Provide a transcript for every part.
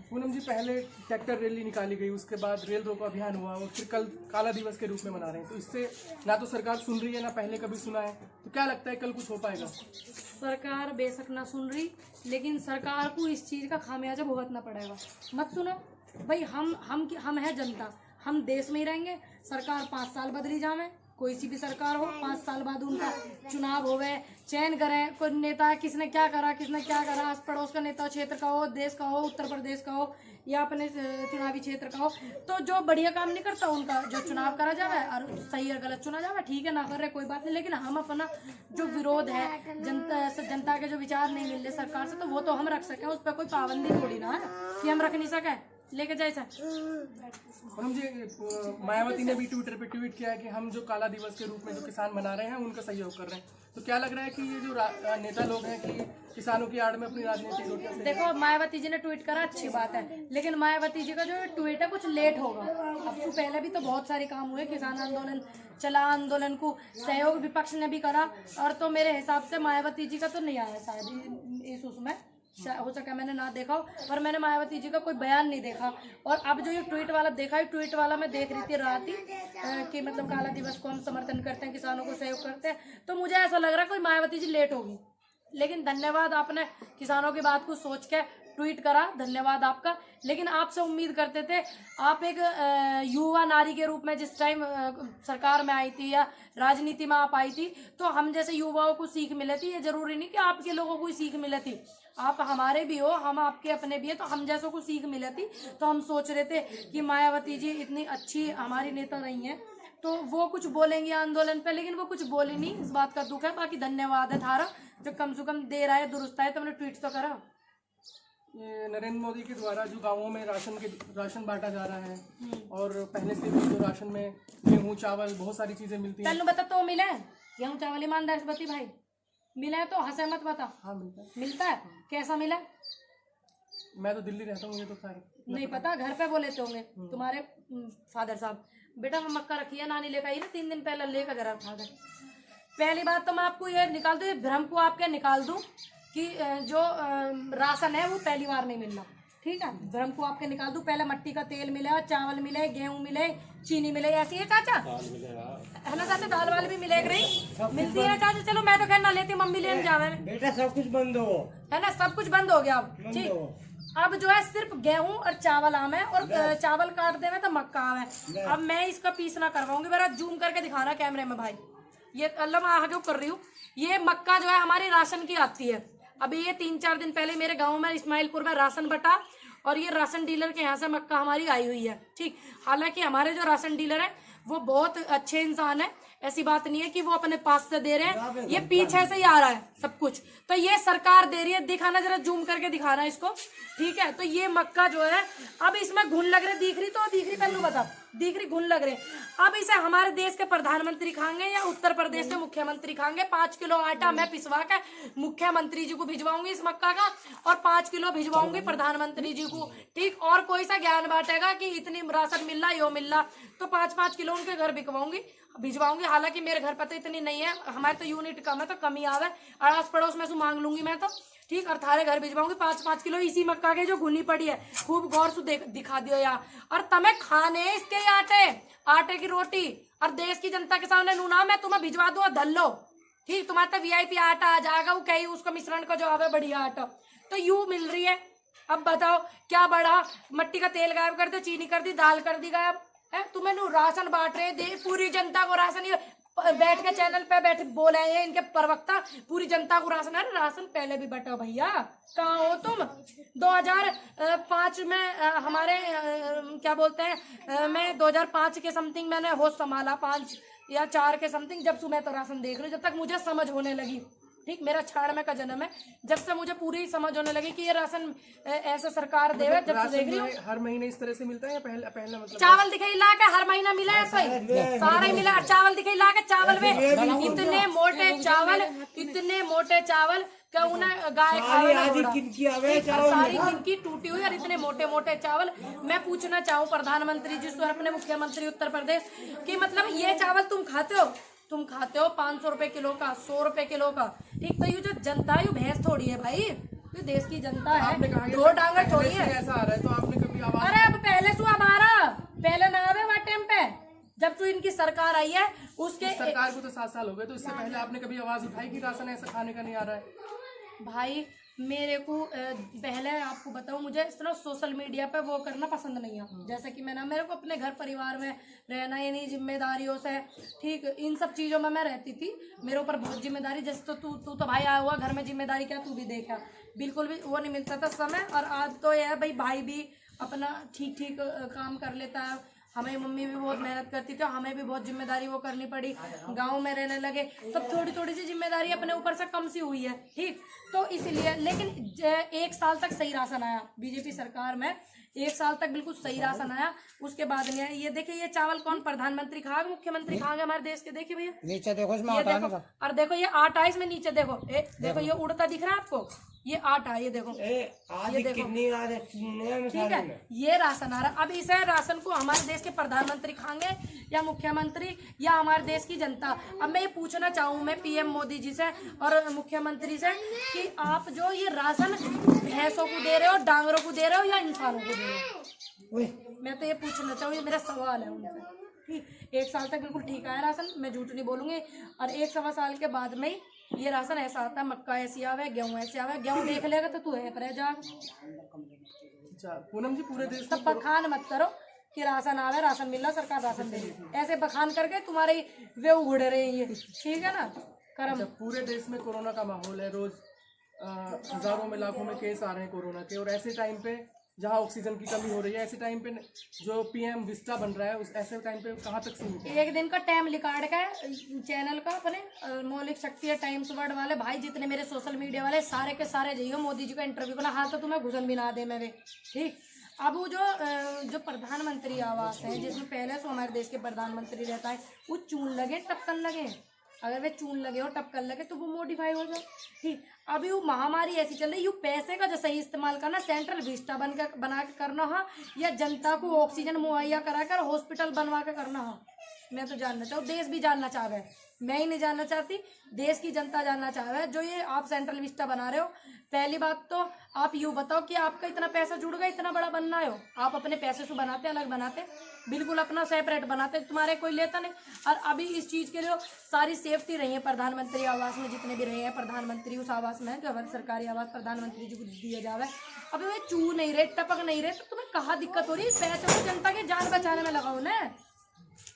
पूनम जी, पहले tractor rally निकाली गई, उसके बाद रेल रोको अभियान हुआ और फिर कल काला दिवस के रूप में मना रहे हैं, तो इससे ना तो सरकार सुन रही है ना पहले कभी सुना है, तो क्या लगता है कल कुछ हो पाएगा? सरकार बेशक ना सुन रही, लेकिन सरकार को इस चीज का खामियाजा भुगतना पड़ेगा। मत सुनो भाई, हम है जनता, हम देश में ही रहेंगे। सरकार 5 साल बदली जावे, कोई सी भी सरकार हो, 5 साल बाद उनका चुनाव होवे, चयन करें कोई नेता, किसने क्या करा आस पड़ोस का नेता, क्षेत्र का हो, देश का हो, उत्तर प्रदेश का हो या अपने चुनावी क्षेत्र का हो, तो जो बढ़िया काम नहीं करता उनका जो चुनाव करा जावे और सही और गलत चुना जावे, ठीक है, ना कर रहे कोई बात नहीं, लेकिन हम अपना जो विरोध है, जनता के जो विचार नहीं मिल रहे सरकार से, तो वो तो हम रख सके, उस पर कोई पाबंदी थोड़ी ना है कि हम रख नहीं सके, लेके जाए सर। पूनम जी, मायावती ने भी ट्विटर पे ट्वीट किया है कि हम जो काला दिवस के रूप में जो किसान मना रहे हैं उनका सहयोग कर रहे हैं, तो क्या लग रहा है कि ये जो नेता लोग हैं कि किसानों की आड़ में अपनी राजनीतिक रोटियां से... देखो, मायावती जी ने ट्वीट करा, अच्छी बात है, लेकिन मायावती जी का जो ट्वीट है कुछ लेट होगा। अब तो पहले भी तो बहुत सारे काम हुए, किसान आंदोलन चला, आंदोलन को सहयोग विपक्ष ने भी करा, और तो मेरे हिसाब से मायावती जी का तो नहीं आया शायद इस उसमें, हो सका मैंने ना देखा, पर मैंने मायावती जी का कोई बयान नहीं देखा। और अब जो ये ट्वीट वाला देखा है, ट्वीट वाला मैं देख रही थी रात ही कि मतलब काला दिवस को हम समर्थन करते हैं, किसानों को सहयोग करते हैं, तो मुझे ऐसा लग रहा है कोई मायावती जी लेट होगी। लेकिन धन्यवाद, आपने किसानों की बात को सोच के ट्वीट करा, धन्यवाद आपका। लेकिन आपसे उम्मीद करते थे, आप एक युवा नारी के रूप में जिस टाइम सरकार में आई थी या राजनीति में आप आई थी, तो हम जैसे युवाओं को सीख मिले थी। ये जरूरी नहीं कि आपके लोगों को सीख मिले थी, आप हमारे भी हो, हम आपके अपने भी है, तो हम जैसों को सीख मिले थी। तो हम सोच रहे थे कि मायावती जी इतनी अच्छी हमारी नेता रही हैं, तो वो कुछ बोलेंगे आंदोलन पे, लेकिन वो कुछ बोली नहीं, इस बात का दुख है। बाकी धन्यवाद है थारा, जो कम से कम दे रहा है, दुरुस्त है, तो मैंने ट्वीट तो करा। ये नरेंद्र मोदी के द्वारा जो गाँवों में राशन बांटा जा रहा है, और पहले से भी जो राशन में गेहूँ, चावल, बहुत सारी चीजें मिलती हैं। पहले बता तो मिले गेहूँ चावल, ईमानदार से बती भाई, मिला है तो हंसे मत बता। हाँ, मिलता है। मिलता है, कैसा मिला? मैं तो दिल्ली रहता हूँ, मुझे तो खैर नहीं पता, घर पे बोले तो होंगे तुम्हारे फादर साहब। बेटा मैं मक्का रखी है, नानी लेकर आई ना 3 दिन पहले, लेकर जरा खा गए। पहली बात तो मैं आपको ये निकाल दूं, ये भ्रम को आपके निकाल दूं कि जो राशन है वो पहली बार नहीं मिलना, ठीक है, भ्रम को आपके निकाल दूं। पहले मट्टी का तेल मिले, चावल मिले, गेहूं मिले, चीनी मिले, ऐसी है चाचा, है ना चाचा? दाल वाल भी मिले मिलती है चाचा? चलो मैं तो खैर ना लेती, मम्मी लेने जावे बेटा, सब कुछ बंद हो, है ना, सब कुछ बंद हो गया अब, ठीक। अब जो है सिर्फ गेहूं और चावल आम है, और चावल काट देवे तो मक्का आम है। अब मैं इसका पीस ना करवाऊंगी, मेरा जूम करके दिखाना कैमरे में भाई, ये अल्लाह मैं आगे कर रही हूँ। ये मक्का जो है हमारी राशन की आती है। अभी ये 3-4 दिन पहले मेरे गांव में इस्माइलपुर में राशन बटा, और ये राशन डीलर के यहाँ से मक्का हमारी आई हुई है, ठीक। हालांकि हमारे जो राशन डीलर है वो बहुत अच्छे इंसान है, ऐसी बात नहीं है कि वो अपने पास से दे रहे हैं, ये पीछे से ही आ रहा है सब कुछ, तो ये सरकार दे रही है। दिखाना जरा, जूम करके दिखाना इसको, ठीक है। तो ये मक्का जो है, अब इसमें घुन लग रहे, दिख रही पहलू बता, दिख रही घुन लग रहे। अब इसे हमारे देश के प्रधानमंत्री खाएंगे या उत्तर प्रदेश के मुख्यमंत्री खाएंगे? 5 किलो आटा मैं पिसवा के मुख्यमंत्री जी को भिजवाऊंगी इस मक्का का, और 5 किलो भिजवाऊंगी प्रधानमंत्री जी को, ठीक। और कोई सा ज्ञान बांटेगा कि इतनी राशन मिल रहा, यो मिल रहा, तो 5-5 किलो उनके घर भिजवाऊंगी। हालांकि मेरे घर पर तो इतनी नहीं है, हमारे तो यूनिट कम है, तो कमी आवे, अड़ास पड़ोस में से मांग लूंगी मैं तो, ठीक। और थारे घर भिजवाऊंगी 5-5 किलो इसी मक्का के जो घुनी पड़ी है, खूब गौर से दिखा दियो यहाँ। और तमें खाने इसके आटे की रोटी, और देश की जनता के सामने नूना मैं तुम्हें भिजवा दूंगा धल्लो, ठीक। तुम्हारा तो VIP आटा आ जाएगा, वो कहीं उसका मिश्रण का जो आवे बढ़िया आटा, तो यू मिल रही है। अब बताओ क्या बढ़ा? मट्टी का तेल गायब कर दो, चीनी कर दी, दाल कर दी गायब है। तुम्हें नू राशन बांट रहे, दे पूरी जनता को राशन, ये बैठ के चैनल पे बैठ बोले हैं इनके प्रवक्ता, पूरी जनता को राशन। अरे राशन पहले भी बटा भैया, कहाँ हो तुम? 2005 में हमारे क्या बोलते हैं, मैं 2005 के समथिंग मैंने होश संभाला, 5 या 4 के समथिंग, जब सुबह तो राशन देख रही हूँ, जब तक मुझे समझ होने लगी, ठीक। मेरा 96 का जन्म है, जब से मुझे पूरी समझ होने लगी कि ये राशन ऐसा सरकार देवे, जब से देख रही हूँ। हर महीने इस तरह से मिलता है या पहले मतलब चावल दिखाई ला के हर महीना मिला है, सही सारा ही मिला। चावल दिखाई ला के, चावल में इतने मोटे चावल गाय सारी किनकी टूटी हुई, और इतने मोटे मोटे चावल। मैं पूछना चाहूँ प्रधानमंत्री जी से, अपने मुख्यमंत्री उत्तर प्रदेश कि मतलब ये चावल तुम खाते हो, तुम खाते हो 500 रुपए किलो का, 100 रुपए किलो का, ठीक। तो ये जो जनता है, ये भैंस थोड़ी है भाई, ये देश की जनता है, आपने कहा दो डांगर थोड़ी है। ऐसा आ रहा है तो आपने कभी आवाज, अरे अब पहले सु अब आ रहा, पहले ना आवे वह टाइम पे जब से इनकी सरकार आई है उसके सरकार को तो 7 साल हो गए, तो इससे पहले आपने कभी आवाज उठाई कि राशन ऐसा खाने का नहीं आ रहा है? भाई मेरे को पहले आपको बताऊं, मुझे इस तरह सोशल मीडिया पे वो करना पसंद नहीं है। जैसे कि मेरे को अपने घर परिवार में रहना, यानी जिम्मेदारियों से, ठीक, इन सब चीज़ों में मैं रहती थी, मेरे ऊपर बहुत जिम्मेदारी। जैसे तो तू तो भाई आया हुआ घर में, जिम्मेदारी क्या तू भी देखा, बिल्कुल भी वो नहीं मिलता था समय। और आज तो यह है भाई भी अपना ठीक ठीक काम कर लेता है, हमें मम्मी भी बहुत मेहनत करती थी, हमें भी बहुत जिम्मेदारी वो करनी पड़ी, गांव में रहने लगे तब थोड़ी थोड़ी सी जिम्मेदारी अपने ऊपर से कम सी हुई है, ठीक। तो इसलिए, लेकिन 1 साल तक सही राशन आया बीजेपी सरकार में, 1 साल तक बिल्कुल सही राशन आया, उसके बाद नहीं आया। ये देखिए, ये चावल कौन प्रधानमंत्री खाएगा, मुख्यमंत्री खाएंगे हमारे देश के? देखिए भैया नीचे देखो, इसमें ये आटा देखो, नहीं था। और देखो ये आटा है इसमें, नीचे देखो, देखो ये उड़ता दिख रहा है आपको, ये आटा है, ये देखो, ये देखो, ठीक है, ये राशन आ रहा। अब इसे राशन को हमारे देश के प्रधानमंत्री खाएंगे या मुख्यमंत्री या हमारे देश की जनता? अब मैं ये पूछना चाहूँ मैं पीएम मोदी जी से और मुख्यमंत्री से कि आप जो ये राशन भैंसों को दे रहे हो, डांगरों को दे रहे हो या इंसानों को दे रहे हो? मैं तो ये पूछना चाहूँ, ये मेरा सवाल है उनसे, ठीक। 1 साल तक बिल्कुल ठीक आया राशन, मैं झूठ नहीं बोलूंगी, और 1-1.25 साल के बाद में ये राशन ऐसा आता है, मक्का ऐसी आवे, गेहूं ऐसे आवे, गेहूं देख लेगा तो तू है पर जा। अच्छा पूनम जी, पूरे देश सब बखान मत करो कि राशन आवे, राशन मिल रहा, सरकार राशन दे रही, ऐसे बखान करके तुम्हारे वे उड़ रहे हैं, ठीक है ना करम। पूरे देश में कोरोना का माहौल है, रोज हजारों में लाखों में केस आ रहे हैं कोरोना के, और ऐसे टाइम पे जहाँ ऑक्सीजन की कमी हो रही है, ऐसे टाइम पे जो पीएम विस्टा बन रहा है, उस ऐसे टाइम पे कहाँ तक सीमित है? 1 दिन का टाइम निकाल का चैनल का अपने मौलिक शक्ति है, टाइम्स वर्ड वाले भाई, जितने मेरे सोशल मीडिया वाले सारे के सारे जाइए मोदी जी का इंटरव्यू करना, हाल तो तुम्हें घुसन भी ना दे मैं, ठीक। अब वो जो प्रधानमंत्री आवास है, जिसमें पहले से हमारे देश के प्रधानमंत्री रहता है, वो चून लगे टपकन लगे, अगर वे चून लगे और टपकन लगे तो वो मॉडिफाई हो जाए, ठीक। अभी वो महामारी ऐसी चल रही, यू पैसे का जो सही इस्तेमाल करना, सेंट्रल विस्टा बना के करना है, या जनता को ऑक्सीजन मुहैया करा कर हॉस्पिटल बनवा के करना है, मैं तो जानना चाहूँ, देश भी जानना चाह रहा है, मैं ही नहीं जानना चाहती, देश की जनता जानना चाह रहा है। जो ये आप सेंट्रल विस्टा बना रहे हो, पहली बात तो आप यूँ बताओ कि आपका इतना पैसा जुड़ गया, इतना बड़ा बनना हो, आप अपने पैसे से बनाते, अलग बनाते, बिल्कुल अपना सेपरेट बनाते, तुम्हारे कोई लेता नहीं। और अभी इस चीज़ के लिए सारी सेफ्टी रही है प्रधानमंत्री आवास में, जितने भी रहे हैं प्रधानमंत्री उस आवास में, जो हमारे सरकारी आवास प्रधानमंत्री जी को दिया जावे, अभी वे चू नहीं रहे, टपक नहीं रहे, तो तुम्हें कहाँ दिक्कत हो रही है? पैसे को जनता की जान बचाने में लगाओ ना।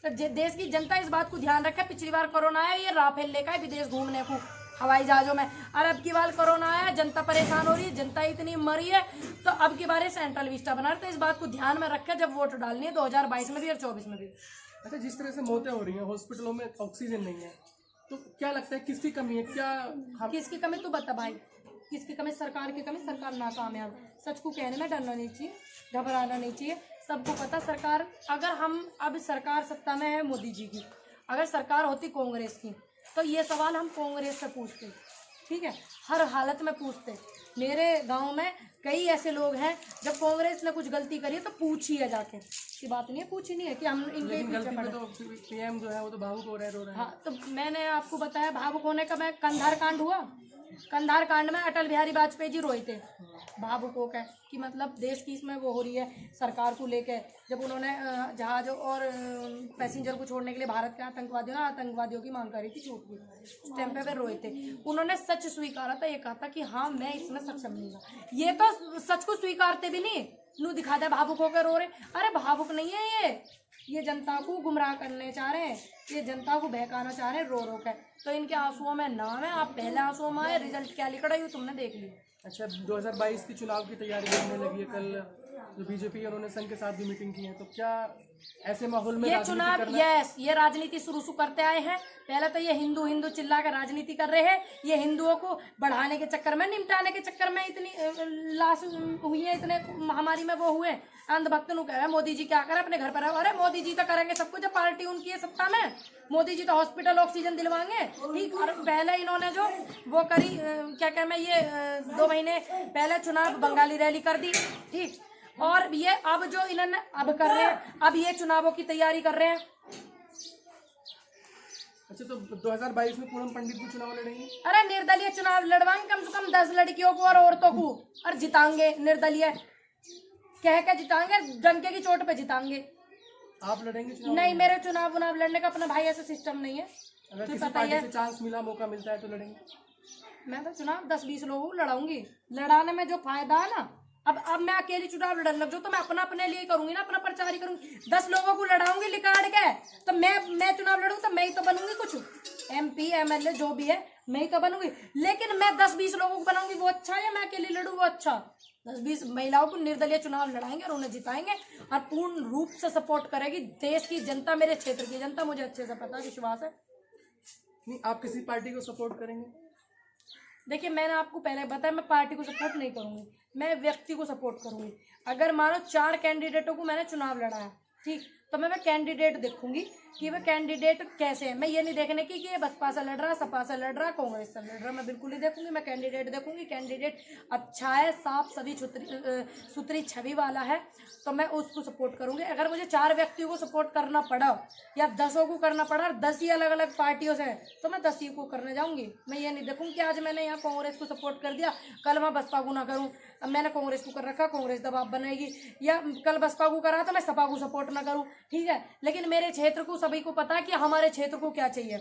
तो देश की जनता इस बात को ध्यान रखे, पिछली बार कोरोना आया, ये राफेल लेकर है विदेश घूमने को हवाई जहाजों में, और अब की बार कोरोना आया, जनता परेशान हो रही है, जनता इतनी मरी है, तो अब की बार सेंट्रल विस्टा बना रहे, तो इस बात को ध्यान में रखे जब वोट डालनी है 2022 में भी और 24 में भी। अच्छा, जिस तरह से मौतें हो रही हैं, हॉस्पिटलों में ऑक्सीजन नहीं है, तो क्या लगता है किसकी कमी है? क्या किसकी कमी तू बता भाई, किसकी कमी? सरकार की कमी, सरकार नाकामयाब। सच को कहने में डरना नहीं चाहिए, घबराना नहीं चाहिए, सबको पता सरकार, अगर हम अब सरकार सत्ता में है मोदी जी की, अगर सरकार होती कांग्रेस की तो ये सवाल हम कांग्रेस से पूछते, ठीक है, हर हालत में पूछते। मेरे गांव में कई ऐसे लोग हैं, जब कांग्रेस ने कुछ गलती करी है तो पूछी है जाके, की बात नहीं है, पूछी नहीं है कि हम इनके पीछे पड़े। तो पीएम जो है वो तो भावुक हो रहे, रो रहे हैं। हाँ, तो मैंने आपको बताया भावुक होने का, मैं कंधार कांड हुआ, कंधार कांड में अटल बिहारी वाजपेयी जी रोए थे, भावुक हो गए कि मतलब देश की इसमें वो हो रही है सरकार को लेके, जब उन्होंने जहाज़ों और पैसेंजर को छोड़ने के लिए भारत के आतंकवादियों की मांग करी थी, छूट गई, उस टाइम पे वे रोए थे। उन्होंने सच स्वीकारा था, ये कहा था कि हाँ मैं इसमें सक्षम नहीं था। ये तो सच को स्वीकारते भी नहीं, नू दिखा दे भावुक होकर रो रहे। अरे भावुक नहीं है, ये जनता को गुमराह करने चाह रहे हैं, ये जनता को बहकाना चाह रहे हैं रो रो के। तो इनके आंसुओं में नाम है, आप पहले आंसुओं में आए, रिजल्ट क्या लिख रहा है तुमने देख लिया। अच्छा, 2022 की चुनाव की तैयारी होने लगी है, कल जो बीजेपी उन्होंने संघ के साथ भी मीटिंग की है, तो क्या ऐसे माहौल में ये चुनाव, यस, ये राजनीति शुरू करते आए हैं। पहले तो ये हिंदू हिंदू चिल्ला कर राजनीति कर रहे हैं, ये हिंदुओं को बढ़ाने के चक्कर में, निपटाने के चक्कर में इतनी लाश हुई है, इतने महामारी में वो हुए। अंधभक्त नु कह रहा है मोदी जी क्या करे, अपने घर पर। अरे मोदी जी तो करेंगे सब कुछ, जब पार्टी उनकी है सत्ता में, मोदी जी तो हॉस्पिटल ऑक्सीजन दिलवाएंगे, ठीक। और पहले इन्होंने जो वो करी, क्या कह, मैं ये 2 महीने पहले चुनाव बंगाली रैली कर दी, ठीक। और ये अब जो इन्होंने अब कर रहे हैं, अब ये चुनावों की तैयारी कर रहे हैं, अच्छा, तो 2022 में पूनम पंडित भी चुनाव लड़ेंगे? अरे निर्दलीय चुनाव लड़वाएंगे कम से कम 10 लड़कियों को और औरतों को, और जिताएंगे निर्दलीय, कह के जिताएंगे, डंके की चोट पे जिताएंगे। आप लड़ेंगे चुनाव? नहीं, मेरे चुनाव लड़ने का अपना भाई ऐसा सिस्टम नहीं है। अगर किसी पार्टी से चांस मिला, मौका मिलता है तो लड़ेंगे? मैं तो चुनाव 10-20 लोगों को लड़ाऊंगी। लड़ाने में जो फायदा है ना, अब मैं अकेली चुनाव लड़ने लग जाऊं तो मैं अपने लिए करूंगी ना, अपना प्रचार ही करूंगी। 10 लोगों को लड़ाऊंगी लिकाड़ के, तो मैं चुनाव लड़ूंगी तो मैं ही तो बनूंगी, कुछ MP MLA जो भी है मैं ही तो बनूंगी। लेकिन मैं 10-20 लोगों को बनाऊंगी वो अच्छा है, या मैं अकेली लड़ूं वो अच्छा? 10-20 महिलाओं को निर्दलीय चुनाव लड़ाएंगे और उन्हें जिताएंगे, और पूर्ण रूप से सपोर्ट करेगी देश की जनता, मेरे क्षेत्र की जनता, मुझे अच्छे से पता, विश्वास है। नहीं, आप किसी पार्टी को सपोर्ट करेंगे? देखिए, मैंने आपको पहले बताया, मैं पार्टी को सपोर्ट नहीं करूंगी, मैं व्यक्ति को सपोर्ट करूंगी। अगर मानो 4 कैंडिडेटों को मैंने चुनाव लड़ाया, ठीक, तो मैं कैंडिडेट देखूंगी कि वह कैंडिडेट कैसे है। मैं ये नहीं देखने की कि ये बसपा से लड़ रहा, सपा से लड़ रहा, कांग्रेस से लड़ रहा, मैं बिल्कुल नहीं देखूंगी। मैं कैंडिडेट देखूंगी, कैंडिडेट अच्छा है, साफ सभी सुथरी छवि वाला है, तो मैं उसको सपोर्ट करूंगी। अगर मुझे 4 व्यक्तियों को सपोर्ट करना पड़ा या 10 को करना पड़ा, और 10 ही अलग अलग पार्टियों से, तो मैं 10 ही को करने जाऊंगी। मैं ये नहीं देखूंगी कि आज मैंने यहाँ कांग्रेस को सपोर्ट कर दिया, कल मैं बसपा को ना करूँ। अब मैंने कांग्रेस को कर रखा, कांग्रेस दबाव बनाएगी, या कल बसपा को करा तो मैं सपा को सपोर्ट ना करूँ, ठीक है। लेकिन मेरे क्षेत्र को सभी को पता है कि हमारे क्षेत्र को क्या चाहिए,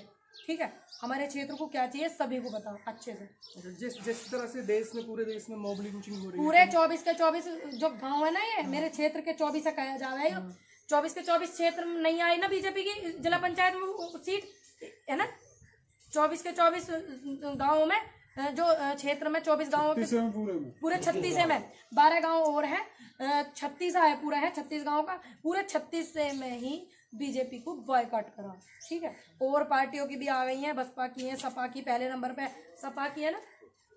ठीक है, हमारे क्षेत्र को क्या चाहिए सभी को पता अच्छे से। जिस तरह से देश में, पूरे देश में मॉब लिंचिंग हो रही है, पूरे 24 के 24 जो गांव है ना, ये मेरे क्षेत्र के 24 है कहा जा रहा है। 24 के 24 क्षेत्र में नहीं आई ना बीजेपी की जिला पंचायत में सीट, है ना। 24 के 24 गाँव में, जो क्षेत्र में 24 गाँव पूरे 36 में 12 गाँव और है, 36 है पूरा है 36 गाँव का, पूरे 36 से में ही बीजेपी को बॉयकॉट करा, ठीक है। और पार्टियों की भी आ गई हैं, बसपा की है, सपा की पहले नंबर पे सपा की है ना,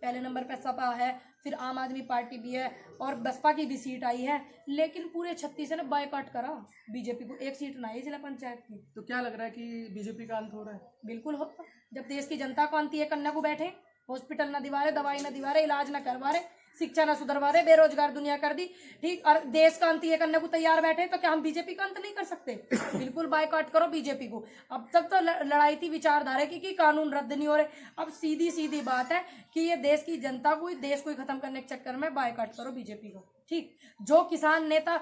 पहले नंबर पे सपा है, फिर आम आदमी पार्टी भी है, और बसपा की भी सीट आई है। लेकिन पूरे 36 ने बॉयकॉट करा बीजेपी को, एक सीट ना आई जिला पंचायत की। तो क्या लग रहा है कि बीजेपी का अंत हो रहा है? बिल्कुल होगा, जब देश की जनता को अंत ये करने को बैठे, हॉस्पिटल न दिवा रहे, दवाई न दिवा रहे, इलाज न करवा रहे, शिक्षा न सुधरवा रहे, बेरोजगार दुनिया कर दी, ठीक, और देश का अंत ये करने को तैयार बैठे, तो क्या हम बीजेपी का अंत नहीं कर सकते? बिल्कुल बायकॉट करो बीजेपी को। अब तक तो लड़ाई थी विचारधारा की कि कानून रद्द नहीं हो रहे, अब सीधी सीधी बात है कि ये देश की जनता को, देश को ही खत्म करने के चक्कर में बायकॉट करो बीजेपी को, ठीक। जो किसान नेता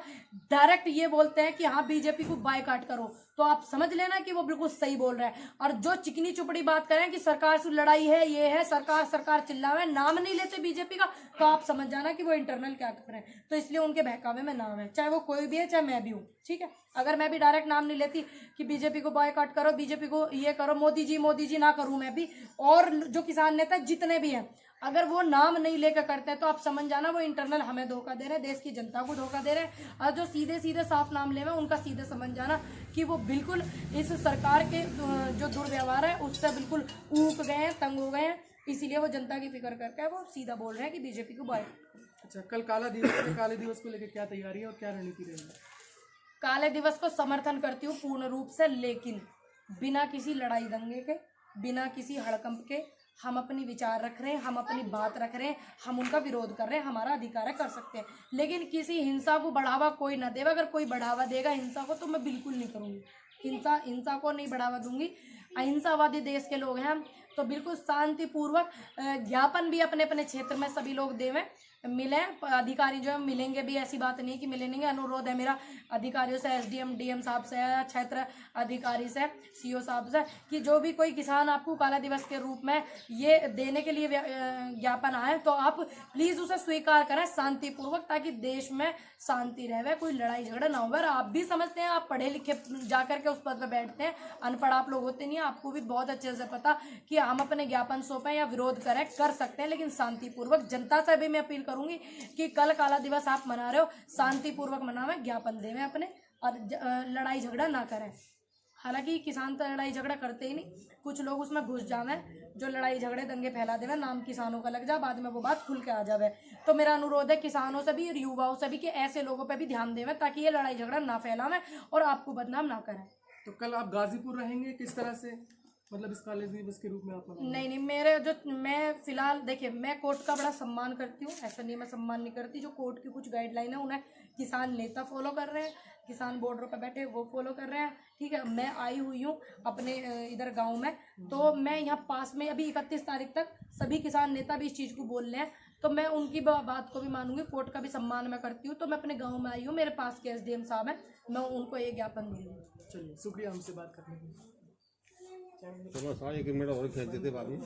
डायरेक्ट ये बोलते हैं कि हाँ बीजेपी को बायकॉट करो, तो आप समझ लेना कि वो बिल्कुल सही बोल रहे हैं। और जो चिकनी चुपड़ी बात करें कि सरकार से लड़ाई है, ये है, सरकार सरकार चिल्लावे, नाम नहीं लेते बीजेपी का, तो आप समझ जाना कि वो इंटरनल क्या कर रहे हैं। तो इसलिए उनके बहकावे में नाम है, चाहे वो कोई भी है, चाहे मैं भी हूँ, ठीक है। अगर मैं भी डायरेक्ट नाम नहीं लेती कि बीजेपी को बॉयकॉट करो, बीजेपी को ये करो, मोदी जी ना करूँ मैं भी, और जो किसान नेता जितने भी हैं, अगर वो नाम नहीं लेकर करते हैं, तो आप समझ जाना वो इंटरनल हमें धोखा दे रहे हैं, देश की जनता को धोखा दे रहे हैं। और जो सीधे सीधे साफ नाम ले रहे हैं, उनका सीधे समझ जाना कि वो बिल्कुल इस सरकार के जो दुर्व्यवहार है उससे बिल्कुल ऊब गए हैं, तंग हो गए हैं। इसीलिए वो जनता की फिक्र करके वो सीधा बोल रहे हैं कि बीजेपी को बॉयकॉट। अच्छा, कल काला दिवस है, काले दिवस को लेकर क्या तैयारी है और क्या रणनीति रहेगी? काले दिवस को समर्थन करती हूँ पूर्ण रूप से, लेकिन बिना किसी लड़ाई दंगे के, बिना किसी हड़कंप के हम अपनी विचार रख रहे हैं, हम अपनी बात रख रहे हैं, हम उनका विरोध कर रहे हैं, हमारा अधिकार है, कर सकते हैं। लेकिन किसी हिंसा को बढ़ावा कोई ना देगा। अगर कोई बढ़ावा देगा हिंसा को तो मैं बिल्कुल नहीं करूँगी, हिंसा को नहीं बढ़ावा दूंगी। अहिंसावादी देश के लोग हैं हम, तो बिल्कुल शांतिपूर्वक ज्ञापन भी अपने अपने क्षेत्र में सभी लोग देवें, मिले अधिकारी जो है मिलेंगे भी, ऐसी बात नहीं कि मिले नहीं। अनुरोध है मेरा अधिकारियों से, SDM DM साहब से, क्षेत्र अधिकारी से, CO साहब से, कि जो भी कोई किसान आपको काला दिवस के रूप में ये देने के लिए ज्ञापन आए, तो आप प्लीज़ उसे स्वीकार करें शांतिपूर्वक, ताकि देश में शांति रहे, कोई लड़ाई झगड़ा ना हो। आप भी समझते हैं, आप पढ़े लिखे जा करके उस पद पर बैठते हैं, अनपढ़ आप लोग होते नहीं हैं, आपको भी बहुत अच्छे से पता कि हम अपने ज्ञापन सौंपें या विरोध करें, कर सकते हैं, लेकिन शांतिपूर्वक। जनता से भी मैं अपील करूंगी कि कल काला दिवस आप मना रहे हो, शांतिपूर्वक मनावें, ज्ञापन देवें अपने, और लड़ाई झगड़ा ना करें। हालांकि किसान तो लड़ाई झगड़ा करते ही नहीं, कुछ लोग उसमें घुस जावे, जो लड़ाई झगड़े दंगे फैला देवे, नाम किसानों का लग जा, बाद में वो बात खुल के आ जावे। तो मेरा अनुरोध है किसानों से भी और युवाओं से भी कि ऐसे लोगों पे भी ध्यान देवें, ताकि ये लड़ाई झगड़ा ना फैलावें और आपको बदनाम ना करें। तो कल आप गाजीपुर रहेंगे, किस तरह से? मतलब इस काले दिवस के रूप में आप मना नहीं, मैं फिलहाल देखिए, मैं कोर्ट का बड़ा सम्मान करती हूँ, ऐसा नहीं मैं सम्मान नहीं करती। जो कोर्ट की कुछ गाइडलाइन है उन्हें किसान नेता फॉलो कर रहे हैं, किसान बॉर्डर पर बैठे वो फॉलो कर रहे हैं, ठीक है। मैं आई हुई हूँ अपने इधर गांव में, तो मैं यहाँ पास में अभी 31 तारीख तक सभी किसान नेता भी इस चीज़ को बोल रहे हैं, तो मैं उनकी बात को भी मानूंगी, कोर्ट का भी सम्मान मैं करती हूँ। तो मैं अपने गाँव में आई हूँ, मेरे पास के SDM साहब हैं, मैं उनको ये ज्ञापन दूंगी। चलिए, शुक्रिया हमसे बात करने के लिए। चलो सारा 1 मिनट और खींच देते बाद में।